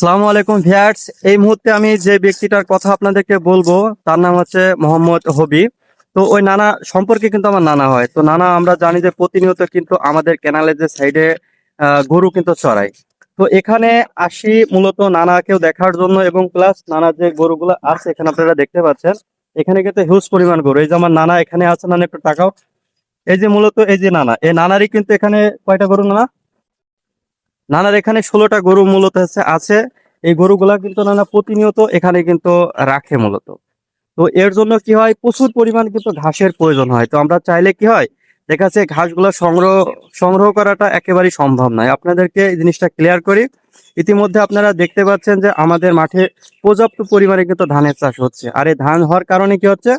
আসসালামু আলাইকুম ভিউয়ার্স। এই মুহূর্তে আমি যে ব্যক্তিটার কথা আপনাদেরকে বলবো তার নাম হচ্ছে মোহাম্মদ হবি। তো ওই নানা সম্পর্কে কিন্তু আমার নানা হয়। তো নানা আমরা জানি যে প্রতিনিয়ত কিন্তু আমাদের ক্যানালের যে সাইডে গরু কিন্তু চড়ায়। তো এখানে আসি মূলত নানাকেও দেখার জন্য এবং প্লাস নানার যে গরুগুলো আছে এখানে আপনারা দেখতে পাচ্ছেন। এখানে কিন্তু হিউজ পরিমাণ গরু। এই যে আমার নানা এখানে আছে, নানা একটু টাকাও। এই যে মূলত এই যে নানা, এই নানারই কিন্তু এখানে কয়টা গরু নানা? নানার এখানে 16টা গরু মূলত আছে। এই গরুগুলা কিন্তু নানা প্রতিনিয়ত এখানে কিন্তু রাখে মূলত। তো এর জন্য কি হয়, প্রচুর পরিমাণ কিন্তু ঘাসের প্রয়োজন হয়। তো আমরা চাইলে কি হয়, দেখা যাচ্ছে ঘাসগুলা সংগ্রহ সংগ্রহ করাটা একেবারেই সম্ভব নয়। আপনাদেরকে এই জিনিসটা ক্লিয়ার করি। ইতিমধ্যে আপনারা দেখতে পাচ্ছেন যে আমাদের মাঠে পর্যাপ্ত পরিমাণে কিন্তু ধানের চাষ হচ্ছে। আর এই ধান হওয়ার কারণে কি হচ্ছে,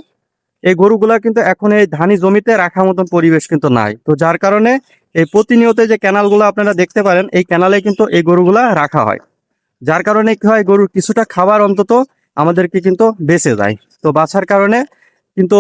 এই গরুগুলা কিন্তু এখন এই ধানি জমিতে রাখার মতন পরিবেশ কিন্তু নাই। তো যার কারণে এই প্রতিনিয়ত যে ক্যানালগুলো আপনারা দেখতে পারেন, এই ক্যানালে কিন্তু এই গরুগুলা রাখা হয়। যার কারণে কি হয়, গরুর কিছুটা খাবার অন্তত আমাদেরকে কিন্তু বেঁচে যায়। তো বাঁচার কারণে কিন্তু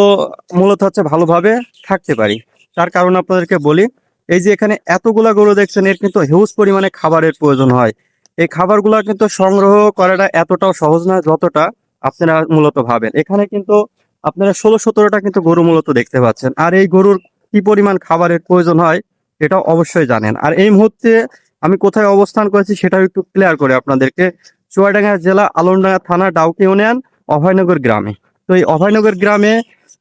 মূলত হচ্ছে ভালোভাবে থাকতে পারি। তার কারণ আপনাদেরকে বলি, এই যে এখানে এতগুলা গরু দেখছেন, এর কিন্তু হিউজ পরিমাণে খাবারের প্রয়োজন হয়। এই খাবারগুলা কিন্তু সংগ্রহ করাটা এতটাও সহজ না যতটা আপনারা মূলত ভাবেন। এখানে কিন্তু আপনারা 16-17টা কিন্তু গরু মূলত দেখতে পাচ্ছেন। আর এই গরুর কি পরিমাণ খাবারের প্রয়োজন হয় এটাও অবশ্যই জানেন। আর এই মুহূর্তে আমি কোথায় অবস্থান করেছি সেটাও একটু ক্লিয়ার করে আপনাদেরকে। চুয়াডাঙ্গা জেলা আলমডাঙ্গা থানা ডাউকি ইউনিয়ন অভয়নগর গ্রামে। তো এই অভয়নগর গ্রামে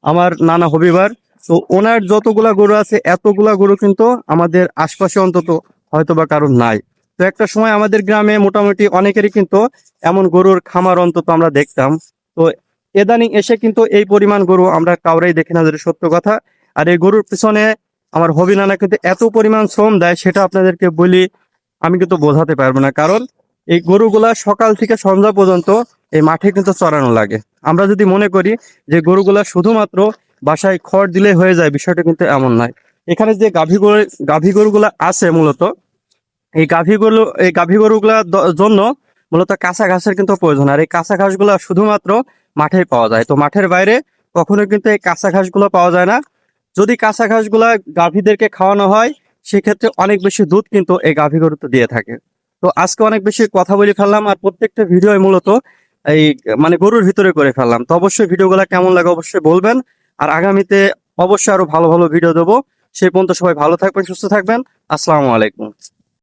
আমার নানা হবিবার। তো ওনার যতগুলা গরু আছে এতগুলা গরু কিন্তু আমাদের আশপাশে অন্তত হয়তো বা কারণ নাই। তো একটা সময় আমাদের গ্রামে মোটামুটি অনেকেরই কিন্তু এমন গরুর খামার অন্তত আমরা দেখতাম। তো এদানিং এসে কিন্তু এই পরিমাণ গরু আমরা কাউরেই দেখি না, যেটা সত্য কথা। আর এই গরুর পিছনে আমার হবি নানা কিন্তু এত পরিমাণ শ্রম দেয়, সেটা আপনাদেরকে বলি আমি কিন্তু বোঝাতে পারবো না। কারণ এই গরুগুলা সকাল থেকে সন্ধ্যা পর্যন্ত এই মাঠে কিন্তু চড়ানো লাগে। আমরা যদি মনে করি যে গরুগুলা শুধুমাত্র বাসায় খড় দিলে হয়ে যায়, বিষয়টা কিন্তু এমন নয়। এখানে যে গাভী গরুগুলা আছে মূলত, এই গাভী গরুগুলার জন্য মূলত কাঁচা ঘাসের কিন্তু প্রয়োজন। আর এই কাঁচা ঘাসগুলা শুধুমাত্র মাঠেই পাওয়া যায়। তো মাঠের বাইরে কখনো কিন্তু এই কাঁচা ঘাসগুলো পাওয়া যায় না। যদি কাঁচা ঘাসগুলা গাভীদেরকে খাওয়ানো হয়, সেক্ষেত্রে অনেক বেশি দুধ কিন্তু এই গাভী গরুতে দিয়ে থাকে। তো আজকে অনেক বেশি কথা বলে ফেললাম, আর প্রত্যেকটা ভিডিও মূলত এই মানে গরুর ভিতরে করে ফেললাম। তো অবশ্যই ভিডিওগুলো কেমন লাগে অবশ্যই বলবেন। আর আগামীতে অবশ্যই আরো ভালো ভালো ভিডিও দেবো। সেই পর্যন্ত সবাই ভালো থাকবেন, সুস্থ থাকবেন। আসসালামু আলাইকুম।